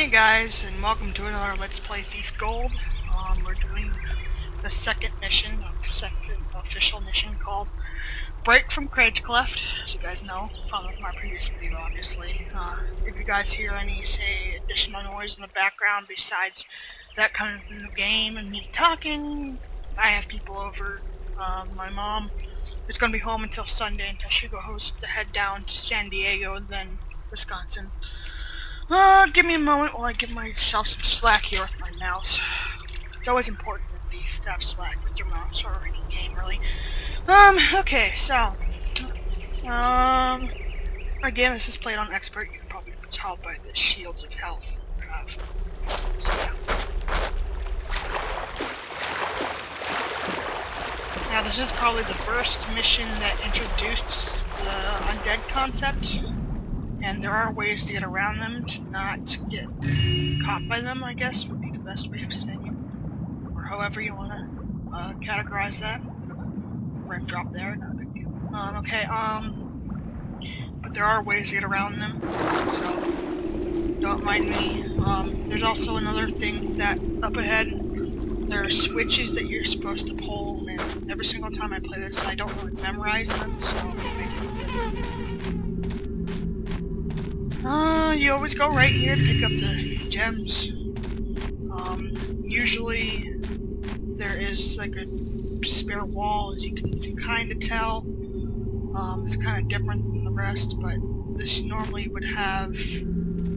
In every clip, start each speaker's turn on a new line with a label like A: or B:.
A: Hey guys, and welcome to another Let's Play Thief Gold. We're doing the second mission, the second official mission called Break from Cragscleft, as you guys know from my previous video, obviously. If you guys hear any, say, additional noise in the background besides that kind of in the game and me talking, I have people over. My mom is going to be home until Sunday until she goes to head down to San Diego and then Wisconsin. Give me a moment while I give myself some slack here with my mouse. It's always important in Thief to have slack with your mouse or any game, really. Okay, so, again, this is played on expert. You can probably tell by the shields of health I have. So, yeah. Now, this is probably the first mission that introduced the undead concept. And there are ways to get around them to not get caught by them, I guess, would be the best way of saying it. Or however you want to categorize that. Red drop there, not a big deal. But there are ways to get around them, so don't mind me. There's also another thing that up ahead, there are switches that you're supposed to pull, and every single time I play this, I don't really memorize them, so I do you always go right here to pick up the gems. Usually there is like a spare wall, as you can kind of tell. It's kind of different than the rest, but this normally would have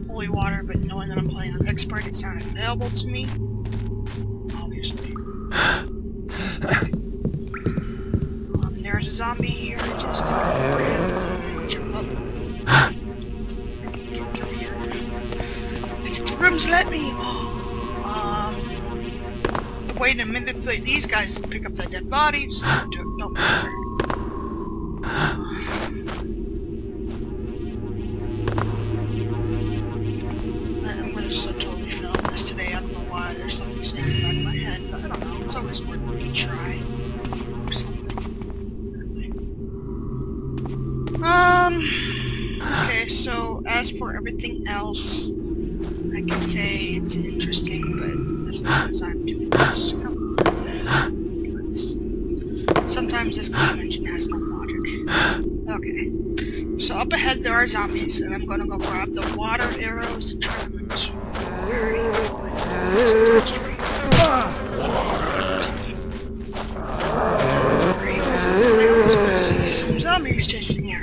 A: holy water, but knowing that I'm playing on expert, it's not available to me. Obviously. There's a zombie here, just jump up. The rooms let me! Wait a minute, these guys pick up that dead body, just don't bother. I'm gonna so totally fail on this today, I don't know why, there's something saying in the back of my head, but I don't know, it's always worth a try. Or something. Okay, so as for everything else, I can say it's interesting, but as long as I'm doing this, come on. Sometimes this game engine has no logic. Okay, so up ahead there are zombies, and I'm gonna go grab the water arrows to try them to some zombies chasing you.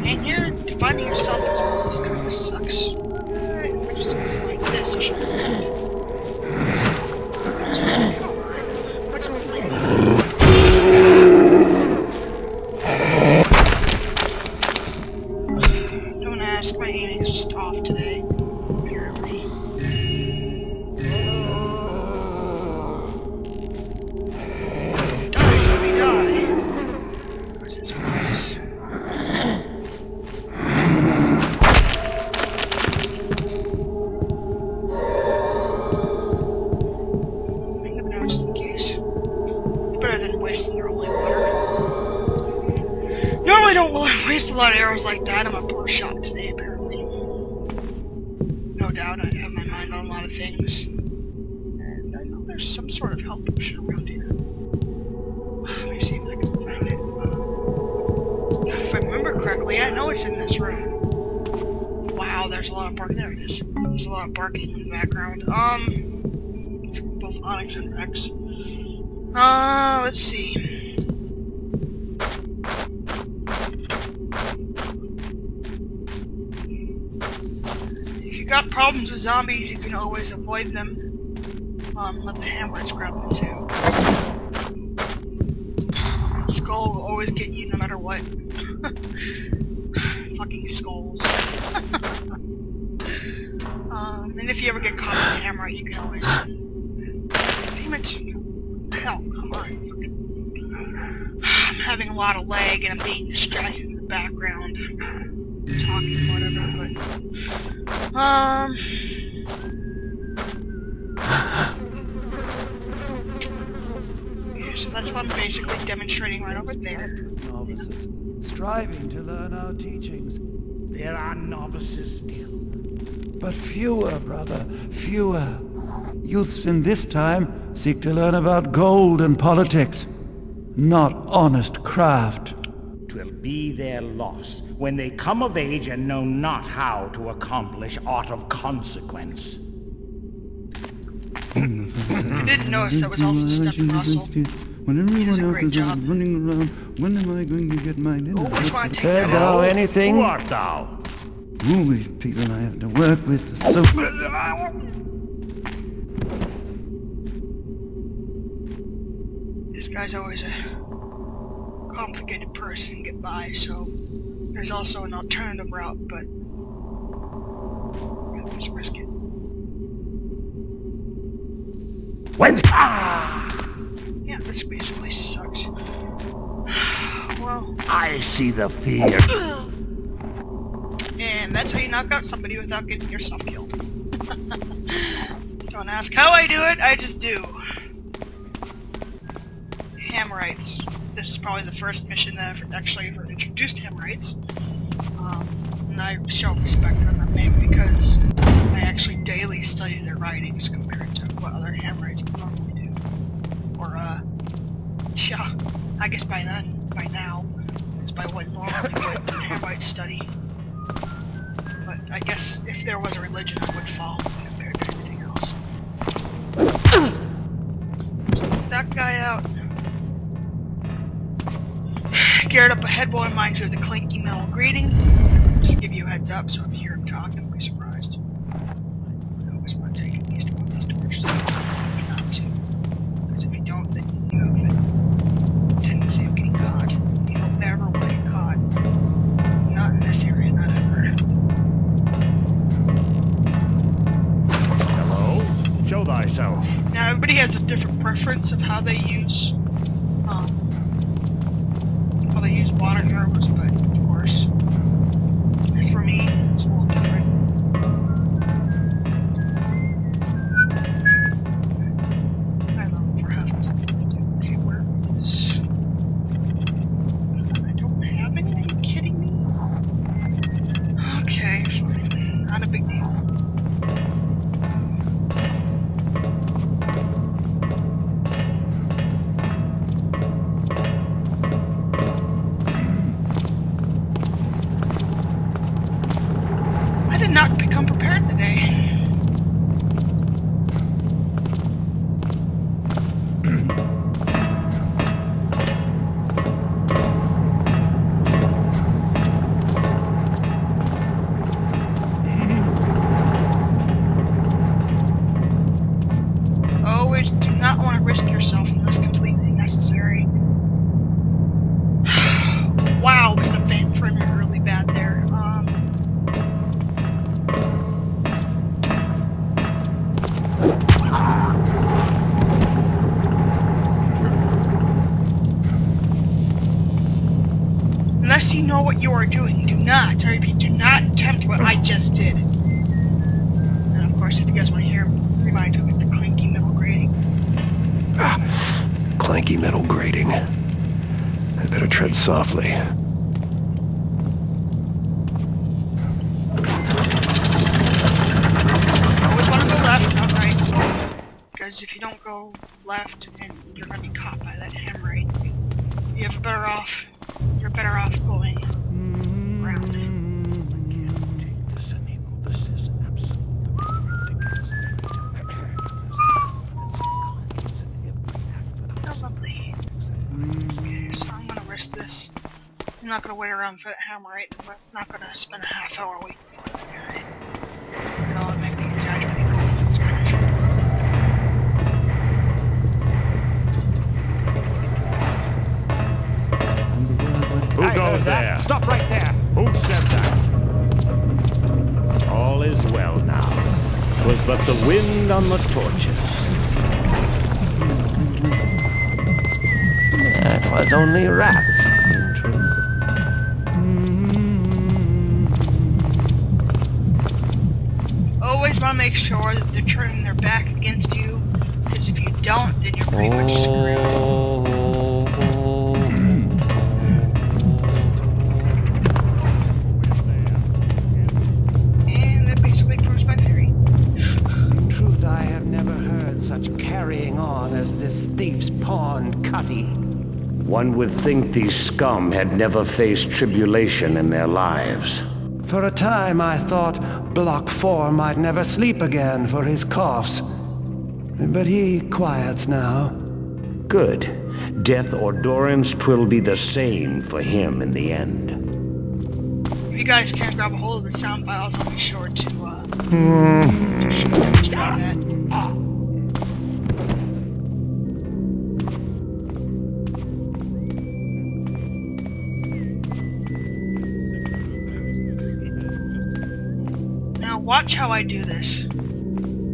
A: And you're finding yourself as well, this kind of sucks. Alright, we're just gonna go like this. What's my plan? Don't ask, my aiming is just off today, apparently. Die, zombie, die! Where's his face? I don't waste a lot of arrows like that. I'm a poor shot today, apparently. No doubt, I have my mind on a lot of things. And I know there's some sort of health potion around here. Let me see if I can find it. If I remember correctly, I know it's in this room. Wow, there's a lot of barking. There it is. There's a lot of barking in the background. It's both Onyx and Rex. Let's see. Got problems with zombies, you can always avoid them. Let the hammers grab them too. The skull will always get you no matter what. Fucking skulls. And if you ever get caught with a hammer, you can always... Damn it! Hell, come on. I'm having a lot of lag and I'm being distracted in the background. Talking, whatever, but... Yeah, so that's what I'm basically demonstrating right over there.
B: Novices, striving to learn our teachings. There are novices still. but fewer, brother, fewer. Youths in this time seek to learn about gold and politics, not honest craft.
C: 'Twill be their loss when they come of age and know not how to accomplish aught of consequence.
A: I didn't notice that was also Stephen Russell. He does a great job.
B: Running around, when am I going to get my dinner?
A: Always want to take that
B: Hello,
A: out.
B: anything?
C: Who art thou?
B: Ooh, these people I have to work with are so...
A: This guy's always a complicated person to get by, so there's also an alternative route, but let's risk it. Yeah, this basically sucks. Well,
C: I see the fear.
A: and that's how you knock out somebody without getting yourself killed. Don't ask how I do it, I just do. Hammerites. This is probably the first mission that I've actually ever introduced Hammerites. And I show respect for them maybe because I actually daily study their writings compared to what other Hammerites would normally do. Or, yeah, I guess by now, it's by what normally would Hammerites study. But I guess if there was a religion, I would follow compared to everything else. So get that guy out. Geared up ahead will remind you of the clinky metal grating. Just give you a heads up, so if you hear him talk, don't be surprised. I always want to take at least one of these torches. Not two. Because if you don't, then you have a tendency of getting caught. You don't ever want to get caught. Not in this area, not ever.
C: Hello? Show thyself.
A: Now everybody has a different preference of how they use water arrows, but of course, as for me, it's a little different. I love it for heaven's sake. Okay, where is... I don't have any? Are you kidding me? Okay, fine. Not a big deal. Not become prepared today. Always do not want to risk yourself unless completely necessary. Wow, was the frame rate really bad there? Unless you know what you are doing, do not, I repeat, do not attempt what I just did. And of course, if you guys want to hear me, remind you of the clanky metal grating.
D: Clanky metal grating. I better tread softly.
A: Always want to go left, not right. Because if you don't go left, then you're going to be caught by that hammerite. You're better off going around.
C: I can't take this anymore. This is absolutely ridiculous.
A: How lovely. Okay, so I'm going to risk this. I'm not going to wait around for that hammerite. I'm not going to spend a half hour waiting for that guy. You know, it might be exaggerating a little bit, Spanish.
C: Who goes there? Stop right there! Who said that? All is well now. 'Twas but the wind on the torches.
D: It was only rats.
A: Always want to make sure that they're turning their back against you, because if you don't, then you're pretty much screwed. And that basically proves my
E: thieves pawned Cutty.
C: One would think these scum had never faced tribulation in their lives.
B: For a time I thought Block 4 might never sleep again for his coughs. But he quiets now.
C: Good. Death or durance, 'twill be the same for him in the end.
A: If you guys can't grab a hold of the sound files, I'll be sure to demonstrate that. Now watch how I do this.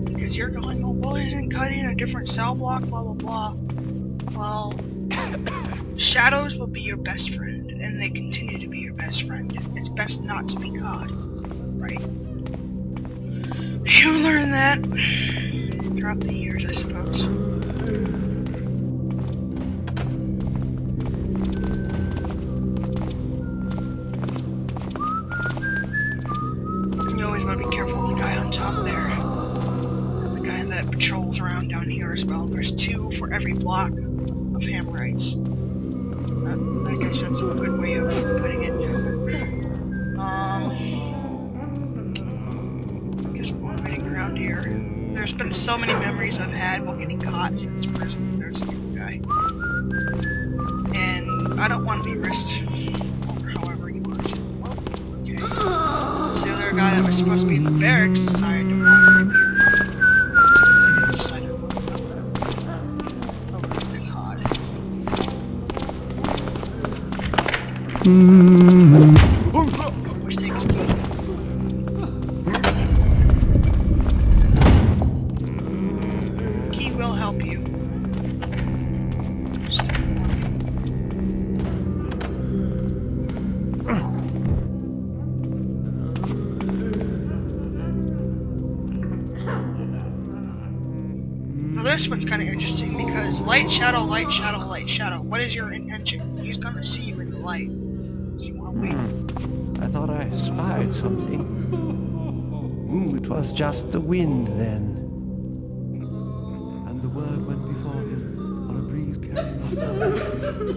A: Because you're going, oh boy, isn't Cutty in a different cell block, blah blah blah. Well, shadows will be your best friend, and they continue to be your best friend. It's best not to be caught, right? You learn that throughout the years, I suppose. You always want to be careful of the guy on top there. The guy that patrols around down here as well. There's 2 for every block of Hammerites. I guess that's a good way of putting it. I guess we're waiting around here. There's been so many memories I've had while getting caught in this prison. There's a new guy. And I don't want to be risked, or however you want to say it. Well, okay. So the other guy that was supposed to be in the barracks decided to wander in here. Which takes key. Key will help you. Now this one's kind of interesting because light, shadow, light, shadow, light, shadow. What is your intention? He's gonna see you in the light.
B: I thought I spied something. It was just the wind then. And the word went before him on a breeze carrying myself.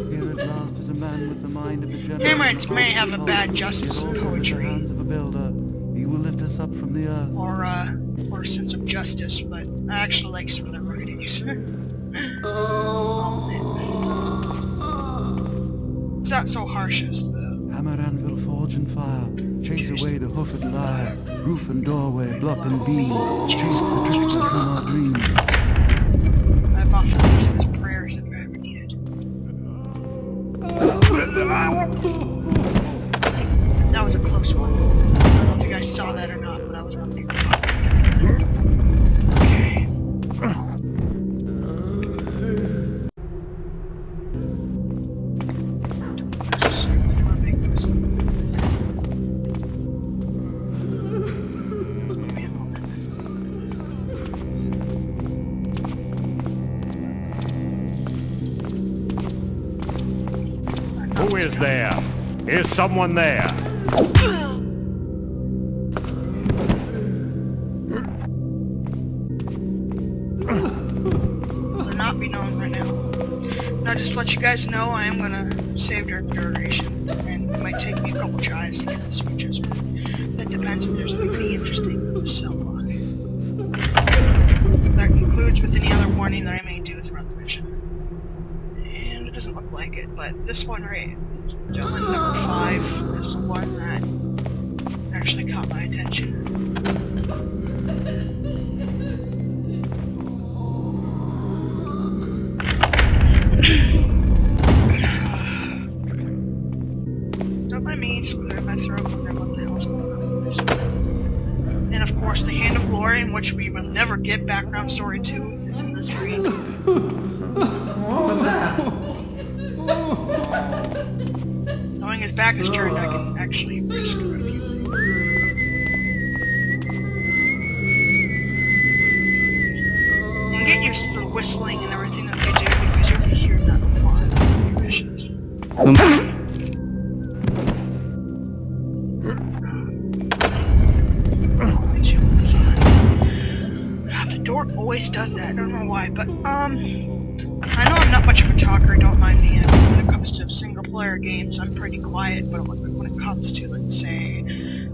B: Here at last is a man with the mind of a general.
A: Hammerites may have a bad justice in poetry.
B: Hands of a builder. He will lift us up from the earth.
A: Or a sense of justice, but I actually like some of their writings. It's not so harsh as the
B: Hammer, anvil, forge and fire. Chase away the hoofed liar. Roof and doorway, block and beam. Chase the trickster from our dreams.
A: I've often used it as prayers if I ever needed. That was a close one. I don't know if you guys saw that or not, but I was on the okay.
C: Who is there? Is someone there?
A: Will not be known right now. Now just to let you guys know, I am gonna save during the duration, and it might take me a couple tries to get the switches, but that depends if there's anything interesting in the cell block. That concludes with any other warning that I may do throughout the mission. And it doesn't look like it, but this one right, gentleman number 5, is the one that actually caught my attention. Don't mind me, just clear my throat and then what the hell is going on with this. And of course, the Hand of Glory, in which we will never get background story to, is in the screen.
B: What was that?
A: Knowing his back is turned, I can actually risk a few things. And get used to the whistling and everything that they do, because you'll be hearing that a lot in your missions. The door always does that, I don't know why, but I not much of a talker, don't mind me. When it comes to single-player games, I'm pretty quiet, but when it comes to, let's say,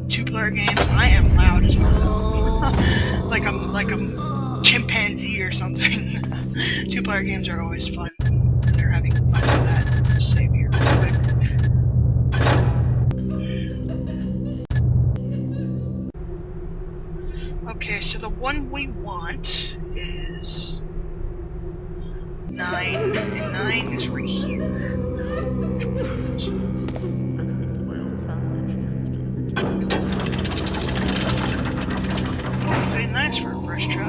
A: two-player games, I am loud as well. like I'm chimpanzee or something. Two-player games are always fun, and they're having fun with that. Just save here real quick. Okay, so the one we want is 9, and 9 is right here. Okay, 9's for a first try.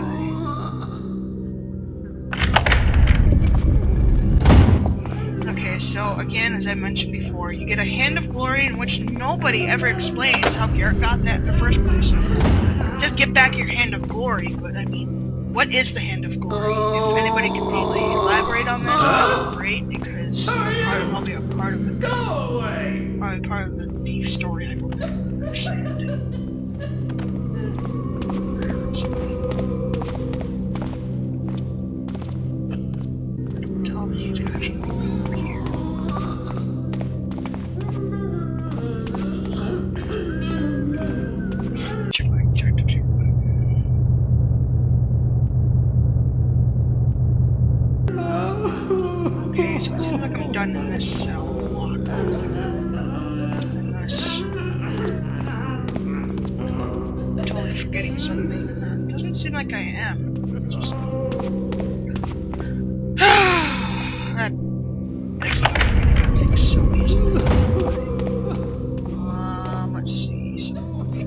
A: Okay, so again, as I mentioned before, you get a Hand of Glory in which nobody ever explains how Garrett got that in the first place. Just get back your Hand of Glory, but I mean, what is the Hand of Glory? If anybody can probably elaborate on this, that would be great, because it's probably a part of the thief story I don't understand. Don't tell me to actually go over here. Check my objective here. Okay, so it seems like I'm done in this cell block. Unless I'm totally forgetting something, and that doesn't seem like I am. Just... that thing's so easy. Let's see. So this is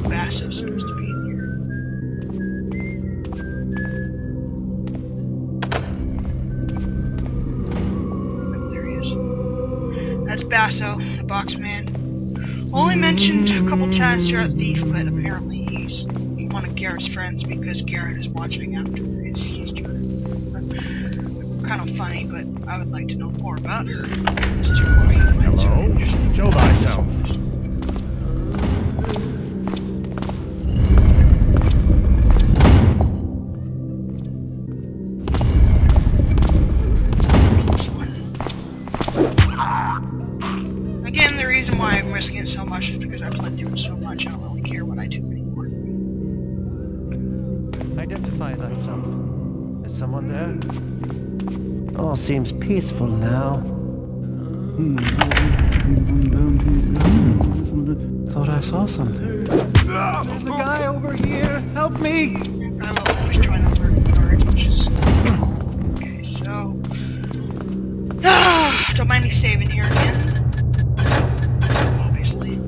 A: Basso supposed to be in here. There he is. That's Basso, the box man. Only mentioned a couple times throughout Thief, but apparently he's one of Garrett's friends because Garrett is watching after his sister. Kind of funny, but I would like to know more about her.
C: Hello? Show thyself.
A: Again, the reason why I'm risking it so much is because I played through it so much, I don't really care what I do anymore.
E: Identify thyself. Is someone there? All seems peaceful now.
B: Thought I saw something.
E: There's a guy over here! Help me!
A: I will always try to alert the guards, which is... Okay, so... don't mind me saving here again. Obviously.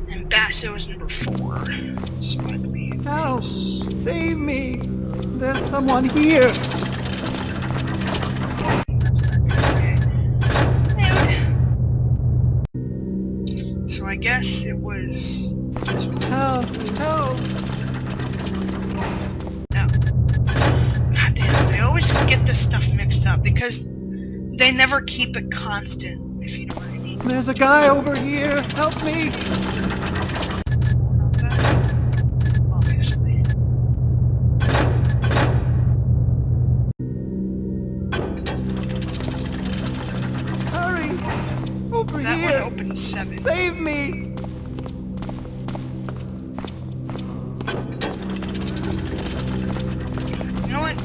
A: And Basso is number 4. So I believe...
B: Help! Save me! There's someone here!
A: That's that guy. Okay. So I guess it was... this one.
B: Help! Help!
A: No. God damn, they always get this stuff mixed up because they never keep it constant, if you know what I mean.
B: There's a guy over here! Help me!
A: Not that. Obviously.
B: Hurry! Over
A: That
B: here!
A: one opened 7.
B: Save me!
A: You know what?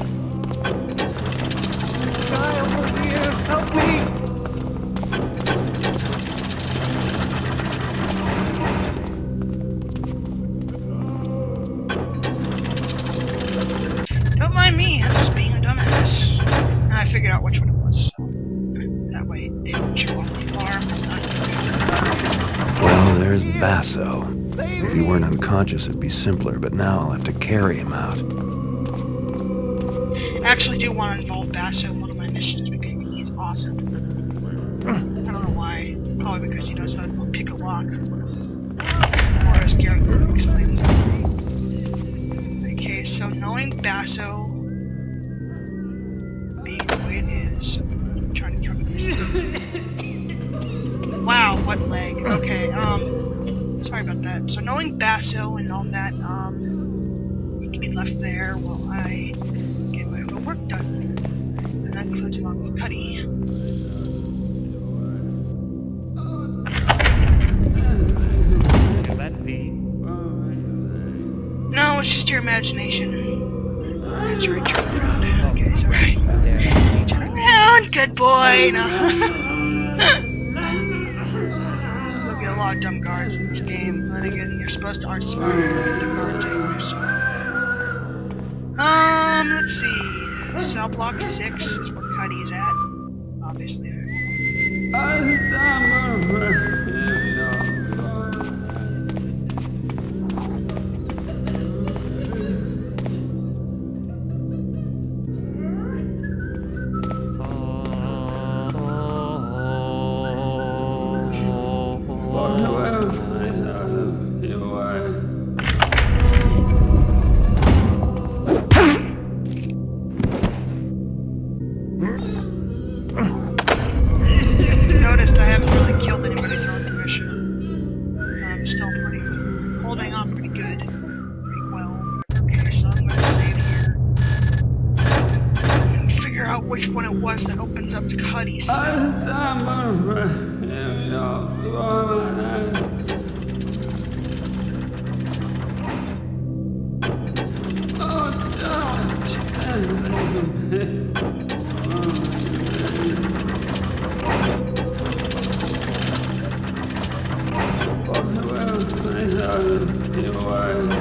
B: Guy over here! Help me!
A: Don't mind me, I'm just being a dumbass. And I figured out which one it was, so that way it didn't show up the alarm.
D: Well, there's Basso.
B: Save
D: If he weren't unconscious, it'd be simpler, but now I'll have to carry him out.
A: I actually do want to involve Basso in one of my missions because he's awesome. I don't know why. Probably because he knows how to pick a lock. Or as Garrett explained to me. Okay, so knowing Basso being the way it is, I'm trying to cover this. Wow, what leg. Okay, sorry about that. So knowing Basso and all that, be left there while I get my own work done. And that includes along with Cutty.
C: Could that be?
A: No, it's just your imagination. That's right, turn around. Okay, it's alright.
C: There.
A: Turn around, good boy! No. There'll be a lot of dumb guards in this game. And again, you're supposed to outsmart the guards anyway, so... let's see. Cell block 6 is where Cutty's at. Obviously, noticed I haven't really killed anybody throughout the mission. I'm still holding on pretty good. Pretty well. Okay, so I'm gonna save here. And figure out which one it was that opens up to Cutty's cell. I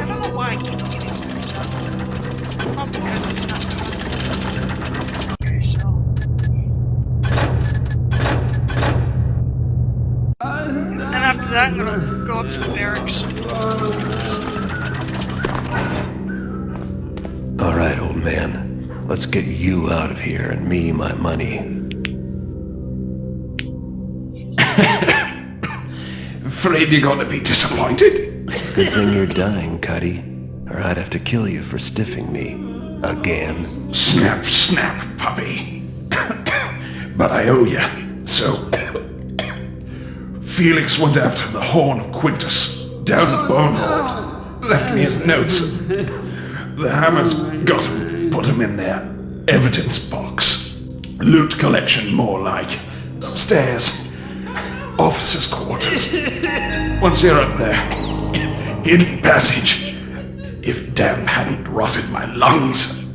A: don't know why I keep getting mixed up. Probably because it's not constant. Okay, so... And after that, I'm gonna go up to the barracks.
D: All right, old man. Let's get you out of here and me my money.
F: Afraid you're gonna be disappointed?
D: Good thing you're dying, Cutty, or I'd have to kill you for stiffing me. Again.
F: Snap, snap, puppy. But I owe you, so... Felix went after the Horn of Quintus, down the Bonehoard. Left me his notes. The Hammers got him, put him in their evidence box. Loot collection, more like. Upstairs. Officers' quarters. Once you're up there, hidden passage. If damp hadn't rotted my lungs.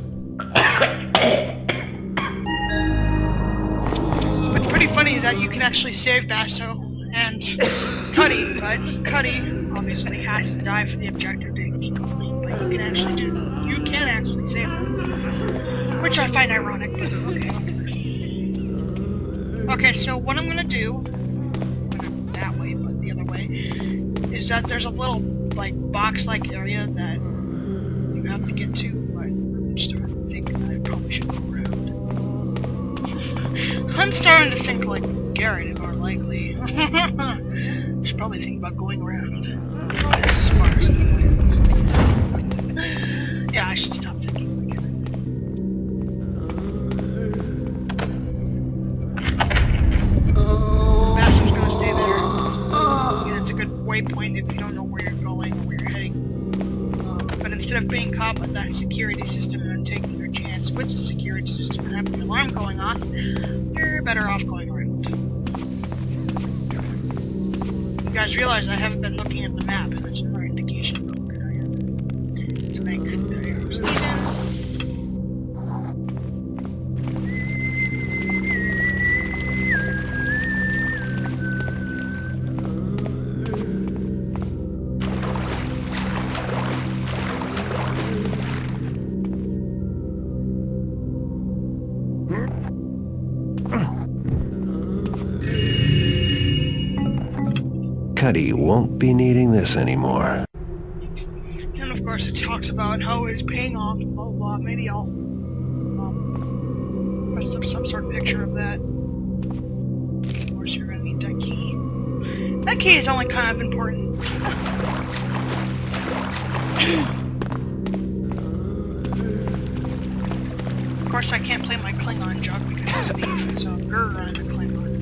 A: What's pretty funny is that you can actually save Basso and Cutty, but Cutty obviously has to die for the objective to be complete, but you can actually save him. Which I find ironic, but okay. Okay, so what I'm gonna do, not that way, but the other way, is that there's a little, like, box-like area that you have to get to, but I'm starting to think that I probably should go around. I'm starting to think like Garrett is more likely. I should probably think about going around. As smart as he plans. Yeah, I should stop thinking like Garrett. Basso's gonna stay there. Yeah, that's a good waypoint if you don't know where you're going or where you're heading. But instead of being caught by that security system and then taking your chance with the security system and having an alarm going off, you're better off going around. You guys realize I haven't been looking at the map, and that's another indication of where I am. To make the arrows even.
D: Cutty won't be needing this anymore.
A: And of course it talks about how it's paying off, blah blah blah. Maybe I'll post up some sort of picture of that. Of course you're gonna need that key. That key is only kind of important. Of course I can't play my Klingon joke because it's beef, so grr on the Klingon.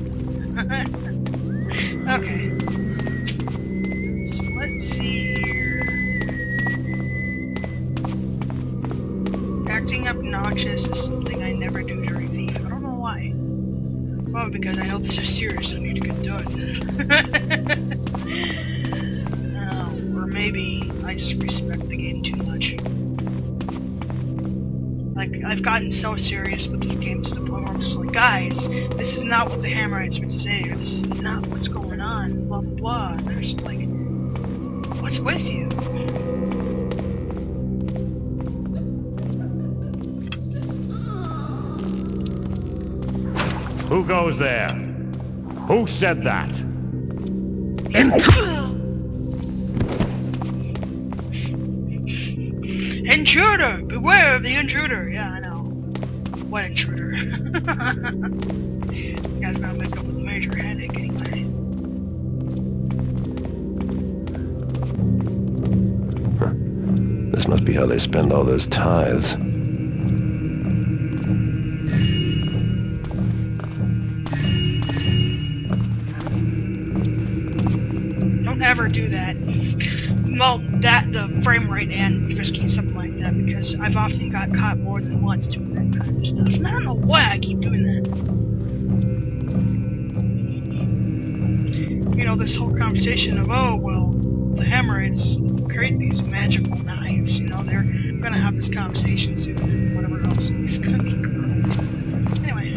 A: Okay. So let's see here. obnoxious is something I never do during Thief. I don't know why. Well, because I know this is serious, I need to get done. Or maybe I just respect the game too much. Like, I've gotten so serious with this game to the point where I'm just like, guys, this is not what the Hammerites would say, or this is not what's going on, blah blah blah. There's like, what's with you?
C: Who goes there? Who said that?
A: Intruder! Beware of the intruder! Yeah, I know. What intruder? You guys gotta make up with a major headache anyway.
D: This must be how they spend all those tithes.
A: Don't ever do that. Well, the frame rate and risking something like that, because I've often got caught more than once doing that kind of stuff. And I don't know why I keep doing that. You know, this whole conversation of, oh, well, the Hammerites create these magical knives, you know, they're gonna have this conversation soon, whatever else, and it's gonna be great. Anyway.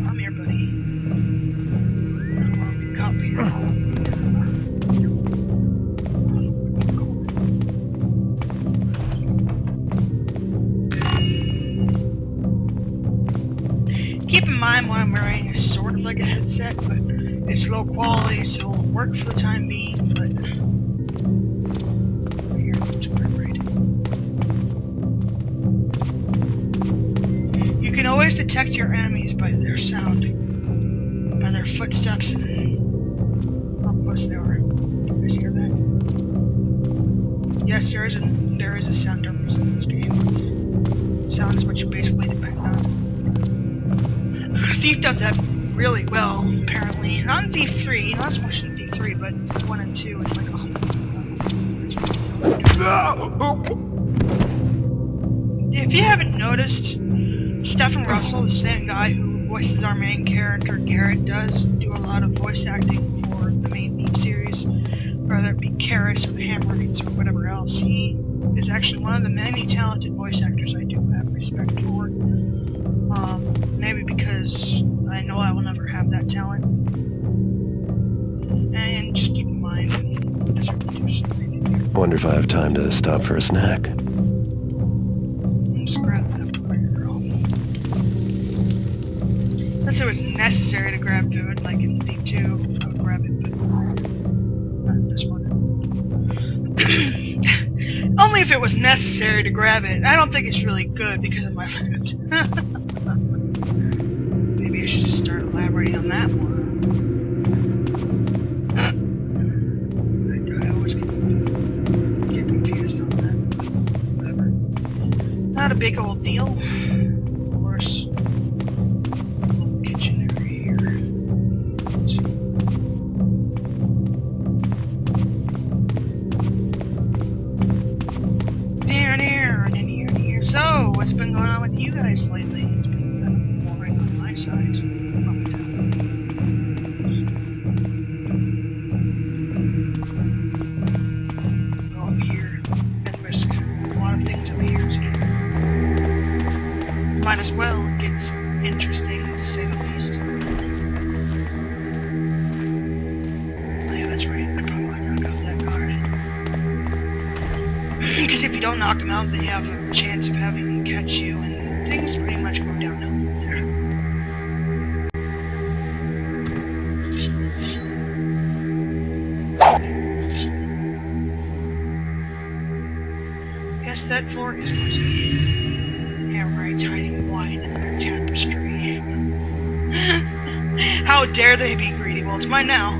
A: I'm here, buddy. I don't want to be caught here. Keep in mind what I'm wearing is sort of like a headset, but it's low quality, so it'll work for the time being, but here, it's right. You can always detect your enemies by their sound, by their footsteps, and how close they are. Do you guys hear that? Yes, there is a sound difference in this game. Sound is what you basically depend on. Thief does that really well, apparently. Not in Thief 3, not so much in Thief 3, but 1 and 2, it's like, oh. If you haven't noticed, Stephen Russell, the same guy who voices our main character, Garrett, does do a lot of voice acting for the main Thief series, whether it be Karis or the Hammerites or whatever else. He is actually one of the many talented voice actors I do have respect for. Maybe because I know I will never have that talent. And just keep in mind, just really do something here.
D: Wonder if I have time to stop for a snack.
A: Just grab that for your girl. Unless it was necessary to grab food, like in Thief 2, I would grab it, but not in this one. Only if it was necessary to grab it. I don't think it's really good because of my limit. Maybe I should just start elaborating on that more. I always get confused on that. Whatever. Not a big old deal. Of course. Little kitchen area here. Near. So, what's been going on with you guys lately? It's been kind of boring on my side. Go up here and risk a lot of things up here. Might as well. It gets interesting, to say the least. Oh, yeah, that's right. I probably want to knock out that guard. Because if you don't knock them out, then you have a chance of having them catch you, and things pretty much go downhill from there. Yes, that floor is noisy. Hammerites hiding wine in their tapestry. How dare they be greedy? Well, it's mine now.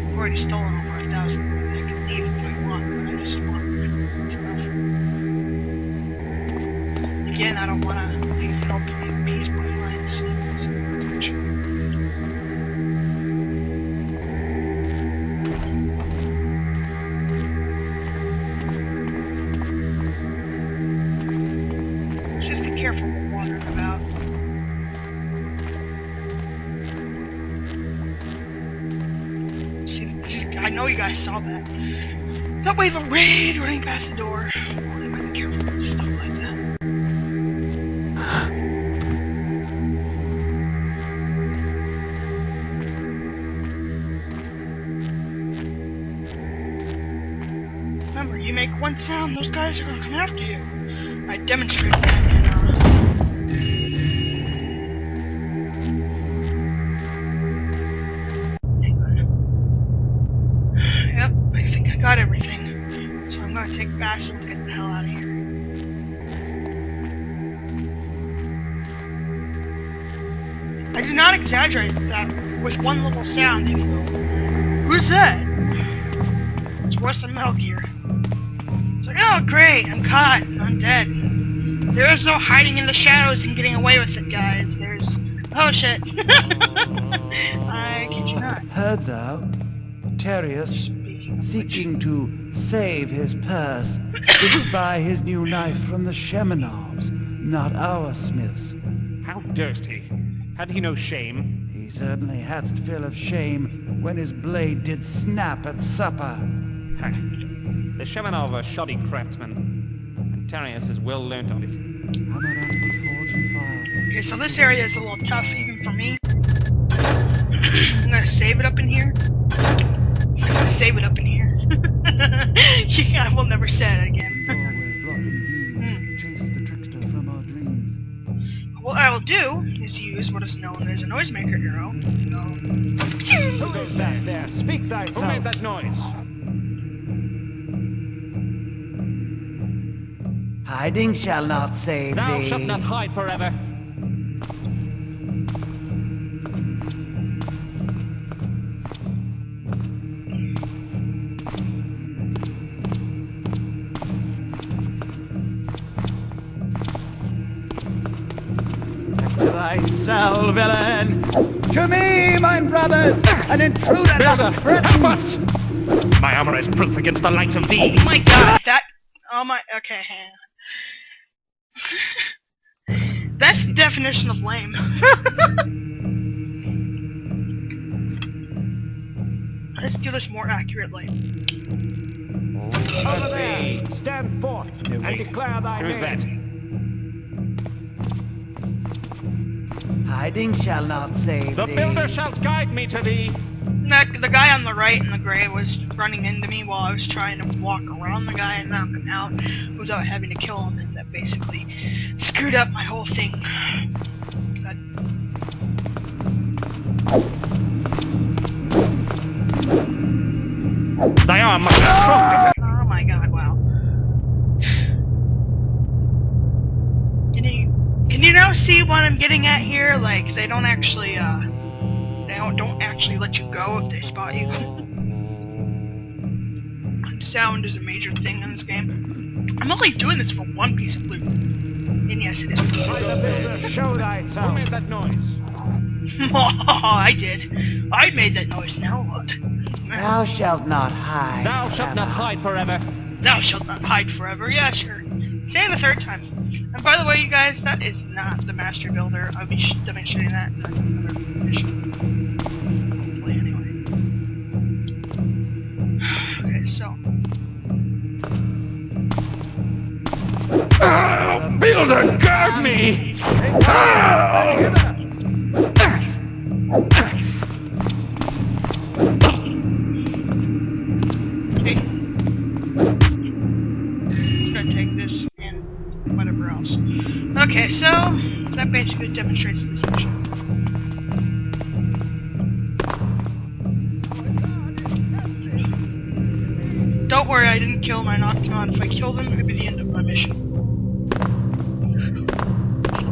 A: I've already stolen over 1,000. I can leave if I want, but I just want stuff. Again, I don't want to leave help leave peace behind, so that's careful with wandering about. I know you guys saw that. That way the raid running past the door. You might be careful with stuff like that. Remember, you make one sound, those guys are gonna come after you. I demonstrated that in, hang on. Yep, I think I got everything. So I'm gonna take Basso and get the hell out of here. I do not exaggerate that with one little sound, you go, who's that? It's worse than Metal Gear. It's like, oh great, I'm caught, I'm dead. There is no hiding in the shadows and getting away with it, guys. There's... oh shit. I kid you not.
B: Heard thou? Terius, seeking to save his purse, didst buy his new knife from the Shemenovs, not our smiths.
G: How durst he? Had he no shame?
B: He certainly hadst fill of shame when his blade did snap at supper.
G: Ha. The Shemenov are shoddy craftsmen, and Tarius is well learnt on it.
B: Hammer up with forge and fire.
A: Okay, so this area is a little tough even for me. I'm gonna save it up in here. I'm gonna save it up in here. Yeah, I will never say it again.
B: Chase the trickster from our dreams.
A: What I will do is use what is known as a noisemaker arrow.
C: Who goes back there? Speak
G: Who
C: thyself.
G: made that noise?
E: Hiding shall not save
G: Thou
E: thee.
G: shalt not hide forever.
B: Thyself, villain! To me, mine brothers! An intruder
G: Builder,
B: doth threaten!
G: help us! My armor is proof against the likes of thee.
A: Oh my god, that... oh my... okay. That's the definition of lame. Let's do this more accurately.
C: Over there. Stand forth and
G: wait.
C: declare thy
G: Who's
C: name.
G: that?
E: Hiding shall not save
G: The
E: thee.
G: builder shalt guide me to thee.
A: The guy on the right in the gray was running into me while I was trying to walk around the guy and knock him out without having to kill him, and that basically screwed up my whole thing. But
G: Thy arm must be strong.
A: oh my god, wow. Can you now see what I'm getting at here? Like, they don't actually, they don't actually let you go if they spot you. Sound is a major thing in this game. I'm only doing this for one piece of loot. And yes, it is.
C: By the builder, show
G: Who
C: thyself.
G: made that noise?
A: I did. I made that noise, now what?
E: Thou shalt not hide.
G: Thou shalt not hide forever.
A: Thou shalt not hide forever. Yeah, sure. Say it a third time. And by the way, you guys, that is not the master builder. I'll be demonstrating that in another mission. Hopefully, anyway. Okay, so.
G: Builder, guard me!
A: See? Just gonna take this and whatever else. Okay, so that basically demonstrates this mission. Don't worry, I didn't kill him, I knocked him out. If I killed him, it would be the end of my mission.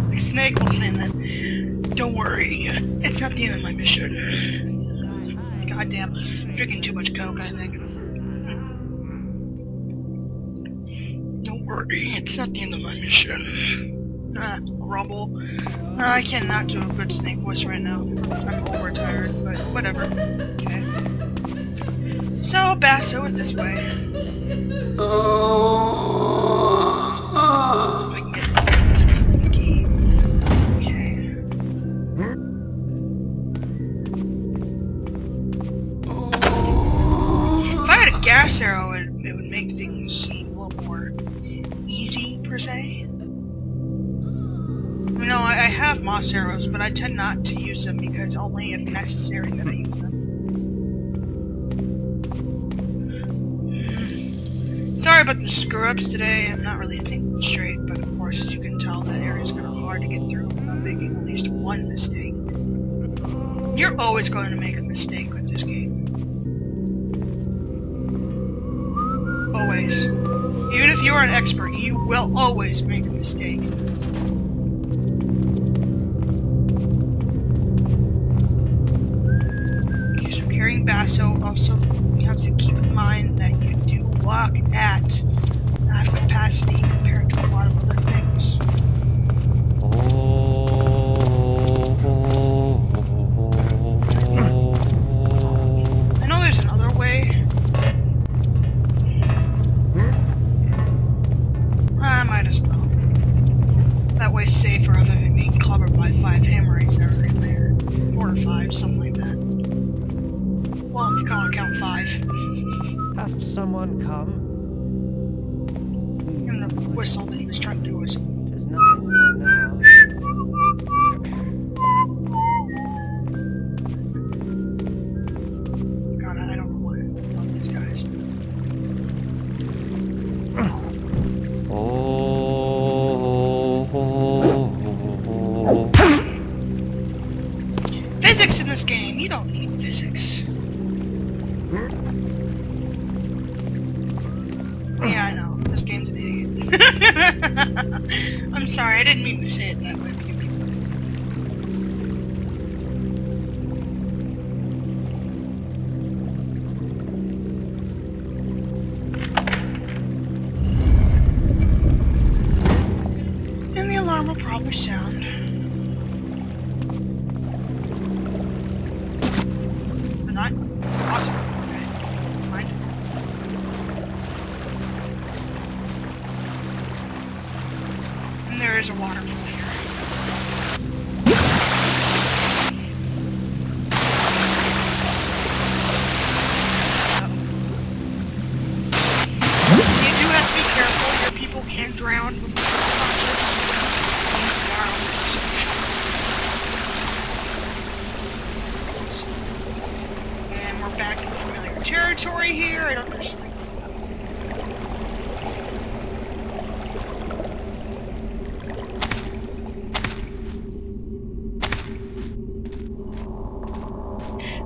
A: Like Snake was saying that. Don't worry, it's not the end of my mission. Goddamn, drinking too much coke, I think. Don't worry, it's not the end of my mission. Grumble. I cannot do a good Snake voice right now. I'm overtired, but whatever. Okay. So, Basso is this way. If I can get the key. se. No, I have moss arrows, but I tend not to use them because only if necessary that I use them. Sorry about the screw-ups today. I'm not really thinking straight, but of course, as you can tell, that area is kind of hard to get through without making at least one mistake. You're always going to make a mistake with this game. Always. Even if you are an expert, you will always make a mistake. Okay, so carrying Basso, also you have to keep in mind that you do walk at half capacity compared to a lot of other things. I know there's another way. I might as well. That way's safer other than being clobbered by 5 hammerheads that are in there. 4 or 5, something like that. Well, if you can't count 5.
E: Hath someone come?
A: And the whistle that he was trying to do was...
E: Tis nothing more now.
A: God, I don't know what about these guys. Physics in this game, you don't need physics. Yeah, I know. This game's an idiot. I'm sorry, I didn't mean to say it that way. And the alarm will probably sound. Or not? Awesome. Okay. Fine. And there is a waterfall here. You do have to be careful. Your people can drown before they're conscious. And we're back in familiar territory here. I don't understand.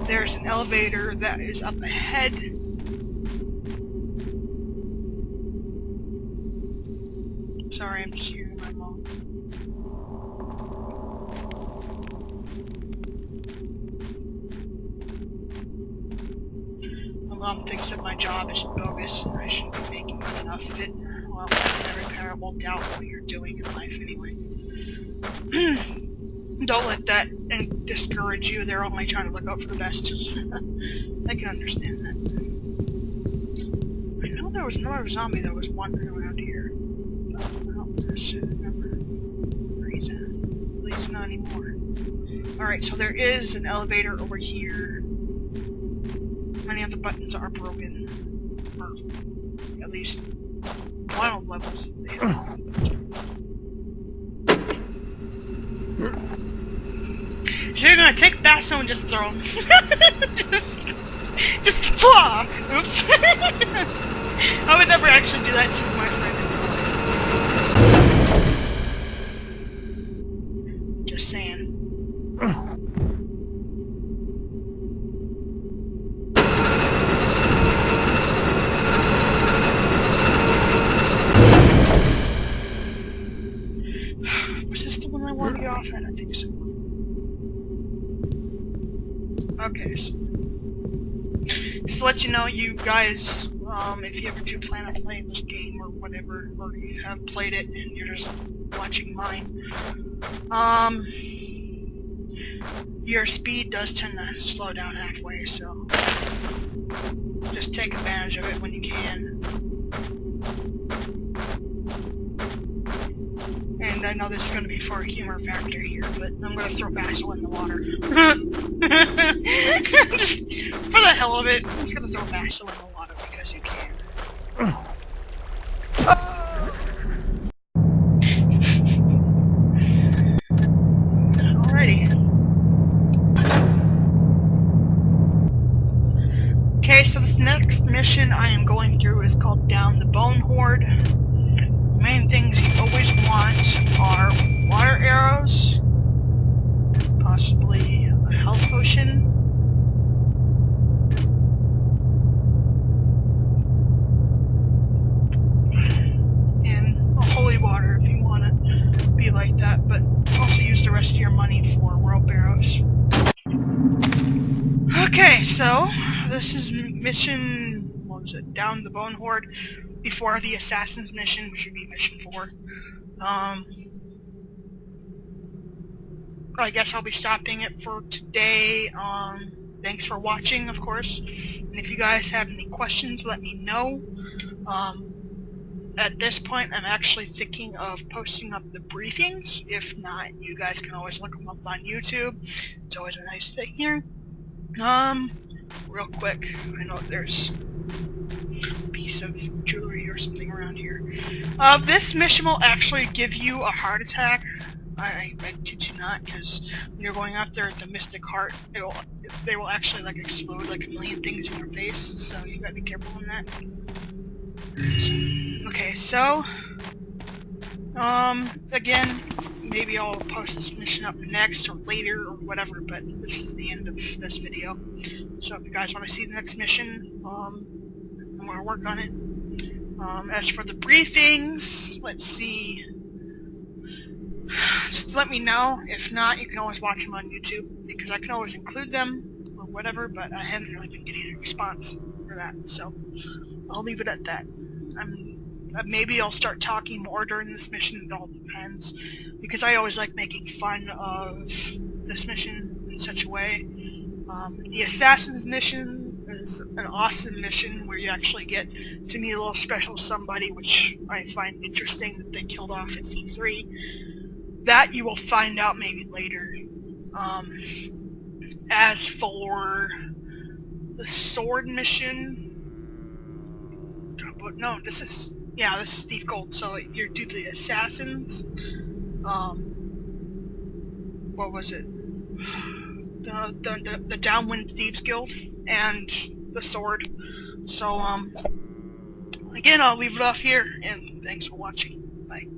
A: There's an elevator that is up ahead. Sorry, I'm just hearing my mom. My mom thinks that my job is bogus and I shouldn't be making enough of it. Well, every parent will doubt what you're doing in life anyway. Don't let that discourage you. They're only trying to look out for the best. I can understand that. I know there was another zombie that was wandering around here. But I don't remember the reason. At least not anymore. Alright, so there is an elevator over here. Many of the buttons are broken. Or at least one of the levels they have. So you're gonna take Basso and just throw him. just flaw! Oops. I would never actually do that to my friend in real life. Just saying. Was this the one I wanted to get off at? I think so. Okay, so just to let you know, you guys, if you ever do plan on playing this game or whatever, or you have played it and you're just watching mine, your speed does tend to slow down halfway, so just take advantage of it when you can. And I know this is going to be for a humor factor here, but I'm going to throw Basso in the water. For the hell of it, I'm just going to throw Basso in the water because you can. called Down the Bone Horde. The main things you always want are water arrows, possibly a health potion, and a holy water if you want to be like that, but also use the rest of your money for world barrows. Okay, so this is mission, what was it, Down the Bone Horde, before the Assassin's mission, which should be mission 4. I guess I'll be stopping it for today. Thanks for watching, of course, and if you guys have any questions, let me know. At this point, I'm actually thinking of posting up the briefings. If not, you guys can always look them up on YouTube. It's always a nice thing here. Real quick, I know there's a piece of jewelry or something around here. This mission will actually give you a heart attack. I kid you not, because when you're going out there at the Mystic Heart, they will actually like explode like a million things in your face, so you gotta be careful on that. Okay, so, again, maybe I'll post this mission up next or later or whatever, but this is the end of this video. So if you guys want to see the next mission, I'm going to work on it. As for the briefings, let's see. Just let me know. If not, you can always watch them on YouTube, because I can always include them or whatever, but I haven't really been getting a response for that, so I'll leave it at that. Maybe I'll start talking more during this mission, it all depends, because I always like making fun of this mission in such a way. The Assassin's mission is an awesome mission where you actually get to meet a little special somebody, which I find interesting that they killed off in C3. That you will find out maybe later. As for the sword mission, no, this is Thief Gold, so you're due to the Assassins, what was it, the Downwind Thieves Guild, and the sword. So, again, I'll leave it off here, and thanks for watching. Bye.